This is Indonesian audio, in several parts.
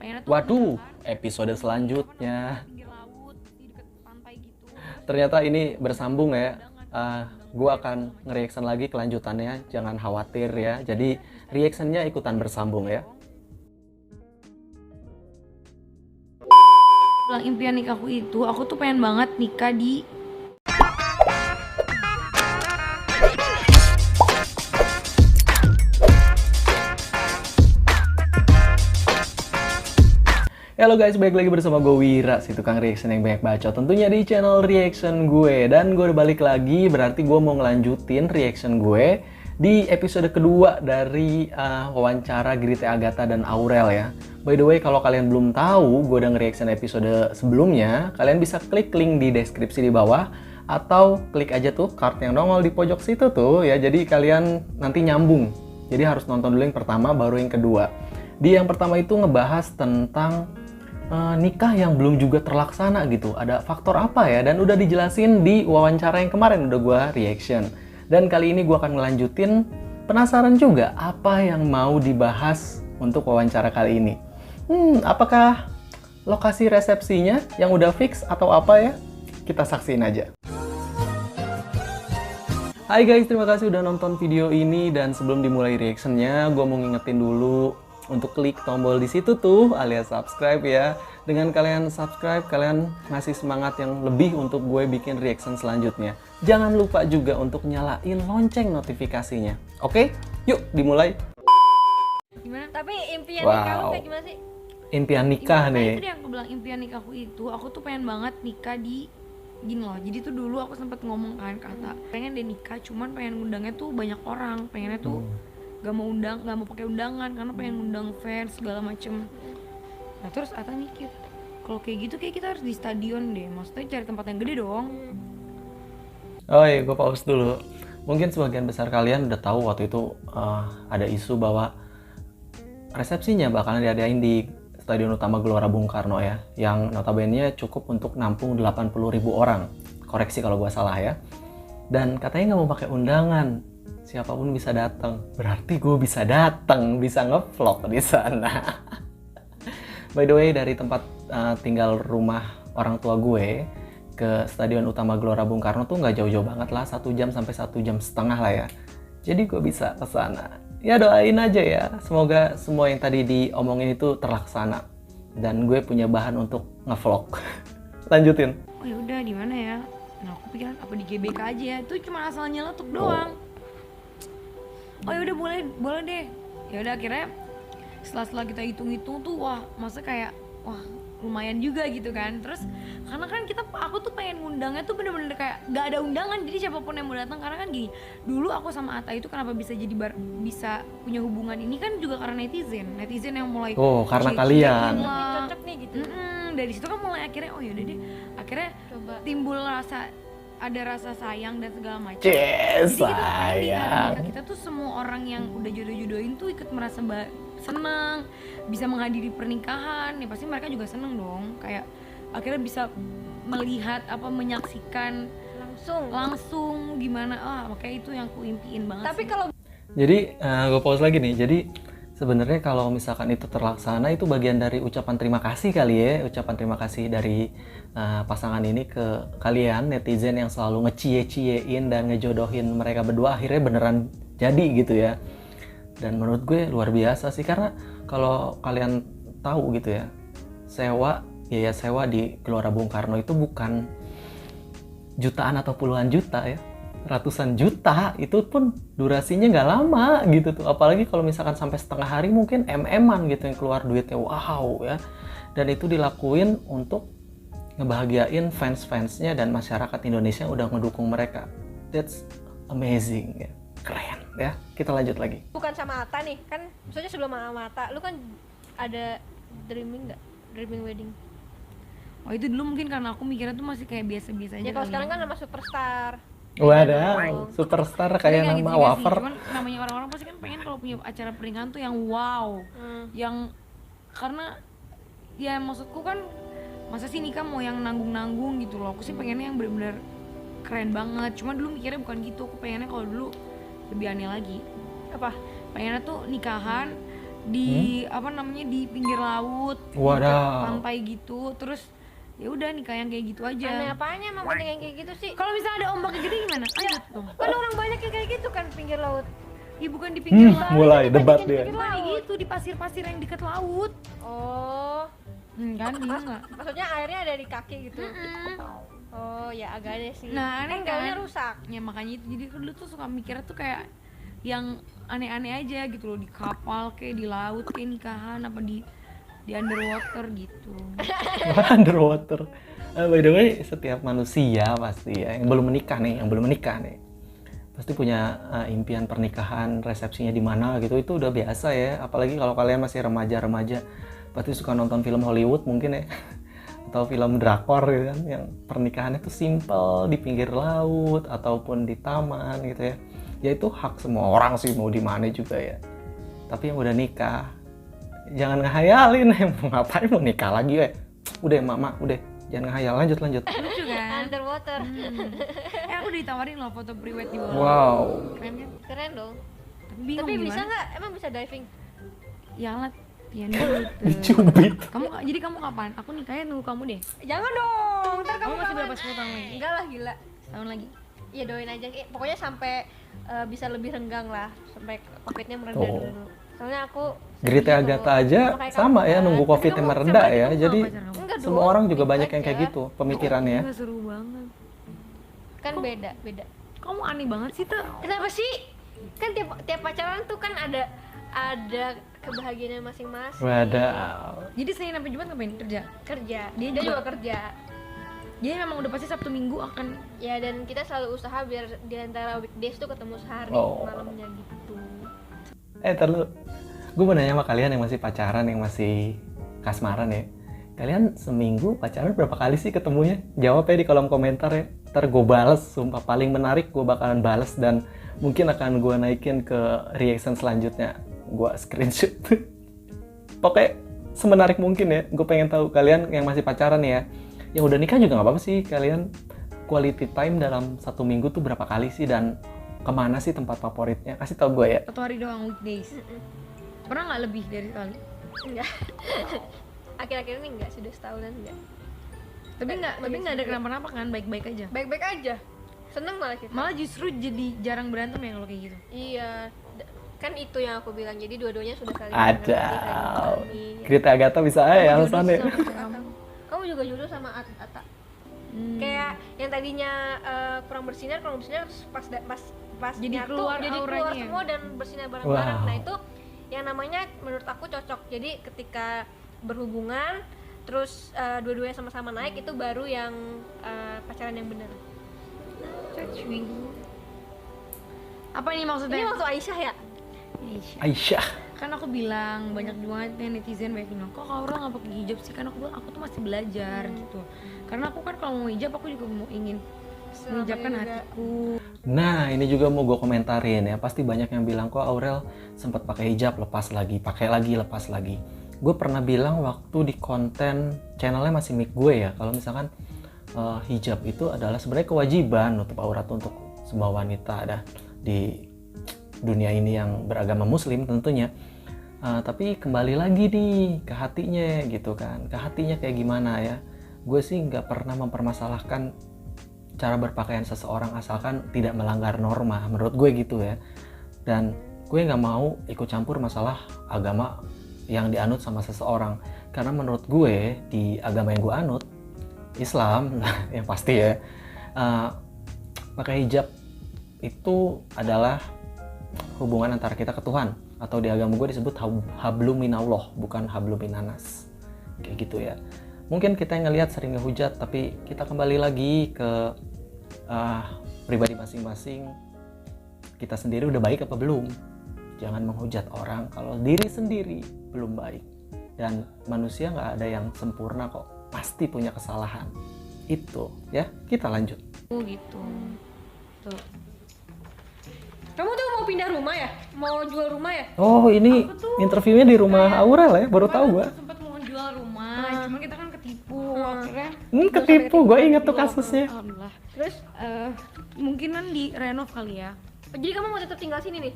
pengennya tuh Waduh, nikahan episode di selanjutnya. pinggir laut di dekat pantai gitu. Ternyata ini bersambung ya. Undangan Gue akan nge-reaction lagi kelanjutannya, jangan khawatir ya. Jadi reactionnya ikutan bersambung ya. bilang impian nikahku itu, aku tuh pengen banget nikah di Halo guys, balik lagi bersama gue Wira, si tukang reaction yang banyak bacot. Tentunya di channel reaction gue. Dan gue udah balik lagi, berarti gue mau ngelanjutin reaction gue di episode kedua dari wawancara Grite Agatha dan Aurel ya. By the way, kalau kalian belum tahu, gue udah nge-reaction episode sebelumnya, kalian bisa klik link di deskripsi di bawah, atau klik aja tuh card yang nongol di pojok situ tuh ya. Jadi kalian nanti nyambung. Jadi harus nonton dulu yang pertama, baru yang kedua. Di yang pertama itu ngebahas tentang nikah yang belum juga terlaksana gitu. Ada faktor apa ya? Dan udah dijelasin di wawancara yang kemarin udah gue reaction. Dan kali ini gue akan ngelanjutin, penasaran juga apa yang mau dibahas untuk wawancara kali ini. Apakah lokasi resepsinya yang udah fix atau apa ya? Kita saksiin aja. Hai guys, terima kasih udah nonton video ini. Dan sebelum dimulai reactionnya, gue mau ngingetin dulu untuk klik tombol di situ tuh alias subscribe ya. Dengan kalian subscribe, kalian ngasih semangat yang lebih untuk gue bikin reaction selanjutnya. Jangan lupa juga untuk nyalain lonceng notifikasinya. Oke? Yuk dimulai. gimana? Tapi impian Wow. nikah lu kayak gimana sih? Impian nikah Itu nih. yang aku bilang impian nikahku itu, aku tuh pengen banget nikah di gini loh. Jadi tuh dulu aku sempet ngomong kan ke Atta, pengen deh nikah, cuman pengen ngundangnya tuh banyak orang, pengennya tuh gak mau pakai undangan karena pengen ngundang fans segala macem. Nah terus Atta mikir, kalau kayak gitu kayak kita harus di stadion deh, maksudnya cari tempat yang gede dong. Oh iya, gue pause dulu. Mungkin sebagian besar kalian udah tahu waktu itu ada isu bahwa resepsinya bakalan diadain di Stadion Utama Gelora Bung Karno ya, yang notabene cukup untuk nampung 80.000 orang. Koreksi kalau gue salah ya. Dan katanya nggak mau pakai undangan, siapapun bisa datang. Berarti gue bisa datang, bisa ngevlog di sana. By the way, dari tempat tinggal rumah orang tua gue ke Stadion Utama Gelora Bung Karno tuh nggak jauh-jauh banget lah, 1 jam sampai 1,5 jam lah ya. Jadi gue bisa ke sana. Ya doain aja ya, semoga semua yang tadi diomongin itu terlaksana. Dan gue punya bahan untuk ngevlog. Lanjutin. Oh ya udah di mana ya? Nah aku pikir apa di GBK aja ya, itu cuma asal nyeletuk doang. Oh ya udah boleh deh. Ya udah akhirnya setelah kita hitung-hitung tuh wah masa kayak wah lumayan juga gitu kan. Terus karena kan aku tuh pengen ngundangnya tuh bener-bener kayak gak ada undangan, jadi siapapun yang mau datang. Karena kan gini, dulu aku sama Atta itu kenapa bisa jadi bisa punya hubungan ini kan juga karena netizen yang mulai Karena cie-ciein kalian. lah. Cocok nih gitu. Dari situ kan mulai akhirnya oh yaudah deh, akhirnya Coba. timbul ada rasa sayang dan segala macam. Cie, Jadi kita pengen di hari sayang. nikah kita tuh semua orang yang udah jodoh-jodohin tuh ikut merasa seneng, bisa menghadiri pernikahan, ya pasti mereka juga seneng dong. Kayak akhirnya bisa melihat menyaksikan langsung gimana, makanya itu yang ku impiin banget. Tapi sih. kalau Jadi gue pause lagi nih. Jadi sebenarnya kalau misalkan itu terlaksana, itu bagian dari ucapan terima kasih kali ya. Ucapan terima kasih dari pasangan ini ke kalian netizen yang selalu ngecie-ciein dan ngejodohin mereka berdua, akhirnya beneran jadi gitu ya. Dan menurut gue luar biasa sih, karena kalau kalian tahu gitu ya, biaya sewa di Gelora Bung Karno itu bukan jutaan atau puluhan juta ya, ratusan juta. Itu pun durasinya nggak lama gitu tuh, apalagi kalau misalkan sampai setengah hari mungkin MM-an gitu yang keluar duitnya. Wow ya. Dan itu dilakuin untuk ngebahagiain fans-fansnya dan masyarakat Indonesia yang udah ngedukung mereka. That's amazing ya, keren ya. Kita lanjut lagi. bukan sama Atta nih, kan maksudnya sebelum sama Atta, lu kan ada dreaming wedding. Oh itu dulu mungkin karena aku mikirnya tuh masih kayak biasa-biasa aja. Ya kalau kali sekarang kan nama superstar. Wadah, superstar kayak Nggak nama gitu juga sih, wafer. cuman namanya orang-orang pasti kan pengen kalau punya acara pernikahan tuh yang wow, yang karena ya maksudku kan masa sih nikah mau yang nanggung-nanggung gitu loh. Aku sih pengennya yang bener-bener keren banget. Cuma dulu mikirnya bukan gitu. Aku pengennya kalau dulu lebih aneh lagi. Apa? Pengennya tuh nikahan di apa namanya di pinggir laut, di Wadaw. pantai gitu. Terus ya udah nikah yang kayak gitu Aneh aja. apanya emang penting yang kayak gitu sih? Kalau misalnya ada ombaknya gede gimana? Lanjut dong. Kan orang banyak yang kayak gitu kan pinggir laut. Ya bukan di pinggir laut. Mulai debat dia. Bukan di gitu, di pasir-pasir yang dekat laut. Oh, Kan bingung nggak? maksudnya airnya ada di kaki gitu. Oh, ya agak aneh sih. Nah, aneh Kayaknya kan? rusak. Ya makanya itu, jadi dulu tuh suka mikirnya tuh kayak yang aneh-aneh aja gitu loh, di kapal kayak di laut kayak nikahan apa di underwater gitu. Underwater. By the way, setiap manusia pasti ya yang belum menikah nih, pasti punya impian pernikahan, resepsinya di mana gitu. Itu udah biasa ya. Apalagi kalau kalian masih remaja-remaja, pasti suka nonton film Hollywood mungkin ya, atau film drakor gitu kan, yang pernikahannya tuh simple di pinggir laut ataupun di taman gitu ya. Ya itu hak semua orang sih, mau di mana juga ya. Tapi yang udah nikah, jangan ngehayalin mau ngapain, mau nikah lagi ya. Udah mama, udah jangan ngehayal, lanjut. Lucu kan? Underwater. Aku ditawarin loh foto pre-wed di bawah. Wow. Keren kan? Keren dong. Bingung Tapi bisa gimana? nggak? Emang bisa diving? Ya latihan dulu tuh. Dicubit. Jadi kamu kapan? Aku nikahnya nunggu kamu deh. Jangan dong. Ntar Kamu masih kapan? berapa 10 tahun lagi? Enggak lah, gila. Tahun lagi. Ya doain aja. Pokoknya sampai bisa lebih renggang lah, sampai covidnya mereda Oh. dulu. Soalnya aku Grita sedih Agatha tuh. aja Sama kayak sama kamu ya, kan. nunggu Tapi COVID yang kamu mereda siapa ya. kamu Jadi sama pacar kamu? Enggak semua dong, orang juga baik banyak yang kayak aja. gitu pemikirannya. Nggak seru banget. Kan beda. Kamu aneh banget sih tuh. Kenapa sih? Kan tiap pacaran tuh kan ada kebahagiaan masing-masing. Wadaw. Jadi Senin sampai Jumat ngapain? Kerja. Kerja. Dia Dia juga. juga kerja. Jadi memang udah pasti Sabtu Minggu akan. Ya dan kita selalu usaha biar di antara weekdays tuh ketemu sehari Oh. malamnya gitu. Terlalu. Gue mau nanya sama kalian yang masih pacaran, yang masih kasmaran ya. Kalian seminggu pacaran berapa kali sih ketemunya? Jawab ya di kolom komentar ya. Ntar gue bales, sumpah paling menarik gue bakalan bales dan mungkin akan gue naikin ke reaction selanjutnya. Gue screenshot. Pokoknya semenarik mungkin ya. Gue pengen tahu kalian yang masih pacaran ya. Yang udah nikah juga nggak apa-apa sih. Kalian quality time dalam 1 minggu tuh berapa kali sih dan kemana sih tempat favoritnya? Kasih tau gue ya. 1 hari doang weekdays. Pernah nggak lebih dari sekali? Enggak. Akhir-akhir ini enggak, sudah setahunan enggak. Tapi nggak ada kenapa-napa kan, baik-baik aja. Baik-baik aja. Seneng malah kita. Malah justru jadi jarang berantem ya kalau kayak gitu. Iya. Kan itu yang aku bilang. Jadi dua-duanya sudah saling Ada. mengerti, saling memahami. Grita Agatha bisa aja ya alasannya. Jodoh sama kamu. Kamu juga jodoh sama Ata. Kayak yang tadinya kurang bersinar pas Jadi nyatu, keluar jadi keluar auranya. semua dan bersinar bareng-bareng. Wow. Nah itu yang namanya menurut aku cocok. Jadi ketika berhubungan terus dua-duanya sama-sama naik itu baru yang pacaran yang benar. Cuy. Apa ini maksudnya? Ini waktu Aisyah ya? Aisyah. Kan aku bilang banyak banget nih netizen banyak bilang kok Aura nggak pakai hijab sih, kan aku bilang aku tuh masih belajar gitu, karena aku kan kalau mau hijab aku juga mau ingin menghijabkan juga. hatiku. Nah, ini juga mau gue komentarin ya. Pasti banyak yang bilang kok Aurel sempat pakai hijab, lepas lagi, pakai lagi, lepas llagi. Gue pernah bilang waktu di konten channelnya masih mic gue ya, kalau misalkan hijab itu adalah sebenarnya kewajiban nutup aurat untuk semua wanita ada di dunia ini yang beragama muslim tentunya. Tapi kembali lagi nih ke hatinya gitu kan, ke hatinya kayak gimana ya. Gue sih nggak pernah mempermasalahkan cara berpakaian seseorang asalkan tidak melanggar norma, menurut gue gitu ya. Dan gue nggak mau ikut campur masalah agama yang dianut sama seseorang, karena menurut gue di agama yang gue anut, Islam yang pasti ya, pakai hijab itu adalah hubungan antara kita ke Tuhan, atau di agama gue disebut hablum minallah, bukan hablum minanas, kayak gitu ya. Mungkin kita yang ngelihat sering ngehujat, tapi kita kembali lagi ke pribadi masing-masing. Kita sendiri udah baik apa belum? Jangan menghujat orang kalau diri sendiri belum baik. Dan manusia nggak ada yang sempurna kok, pasti punya kesalahan. Itu ya, kita lanjut. Gitu. Tuh. Kamu tuh mau pindah rumah ya? Mau jual rumah ya? Oh, ini Aku tuh interviewnya di rumah Aurel ya, baru tahu gue. Sempat mau jual rumah, cuman kita kan ketipu akhirnya. Ketipu, gue inget tuh kasusnya. Alhamdulillah. Terus Mungkinan di renov kali ya. jadi kamu mau tetap tinggal sini nih?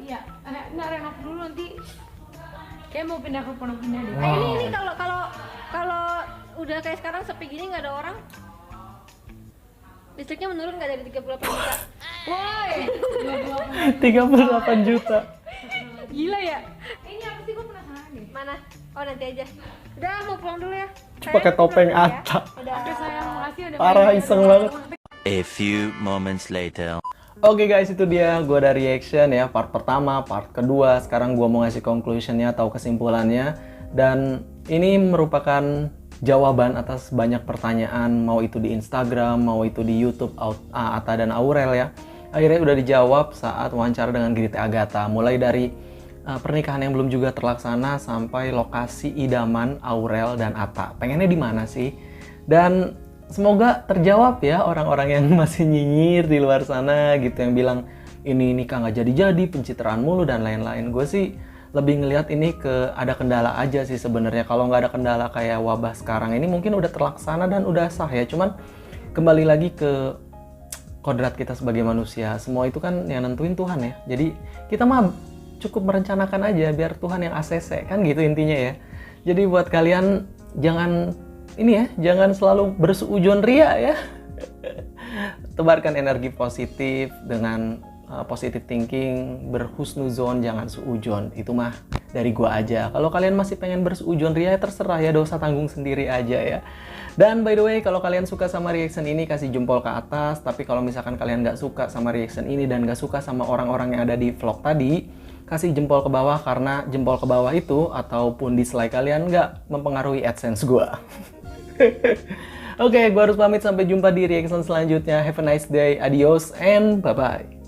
Iya, nggak renov dulu nanti Kayak mau pindah ke Pondok Indah deh. Nah, ini kalau udah kayak sekarang sepi gini nggak ada orang, listriknya menurun nggak dari 38 juta? Woi, 38 juta. Gila ya? ini apa sih, gue penasaran deh. Mana? Oh nanti aja. Udah mau pulang dulu ya. Pakai topeng Atta. Udah. Oke sayang, makasih udah Parah, main. iseng banget. A few moments later. Oke guys, itu dia gue dari reaction ya, part pertama, part kedua. Sekarang gue mau ngasih conclusionnya atau kesimpulannya. Dan ini merupakan jawaban atas banyak pertanyaan, mau itu di Instagram, mau itu di YouTube, Atta dan Aurel ya. Akhirnya udah dijawab saat wawancara dengan Gritty Agatha. Mulai dari pernikahan yang belum juga terlaksana sampai lokasi idaman Aurel dan Atta. Pengennya di mana sih? Dan semoga terjawab ya orang-orang yang masih nyinyir di luar sana gitu, yang bilang ini nikah nggak jadi-jadi, pencitraan mulu dan lain-lain. Gue sih lebih ngelihat ini ke ada kendala aja sih sebenarnya. Kalau nggak ada kendala kayak wabah sekarang ini mungkin udah terlaksana dan udah sah ya. Cuman kembali lagi ke kodrat kita sebagai manusia. Semua itu kan yang nentuin Tuhan ya. Jadi kita mah cukup merencanakan aja biar Tuhan yang ACC kan gitu intinya ya. Jadi buat kalian jangan ini ya, jangan selalu bersuujon ria ya. Tebarkan energi positif dengan positive thinking, berhusnuzon, jangan suujon. Itu mah dari gua aja. Kalau kalian masih pengen bersuujon ria, terserah ya, dosa tanggung sendiri aja ya. Dan by the way, kalau kalian suka sama reaction ini, kasih jempol ke atas. Tapi kalau misalkan kalian nggak suka sama reaction ini dan nggak suka sama orang-orang yang ada di vlog tadi, kasih jempol ke bawah, karena jempol ke bawah itu ataupun dislike kalian nggak mempengaruhi AdSense gua. Oke, gue harus pamit, sampai jumpa di reaction selanjutnya. Have a nice day, adios, and bye-bye.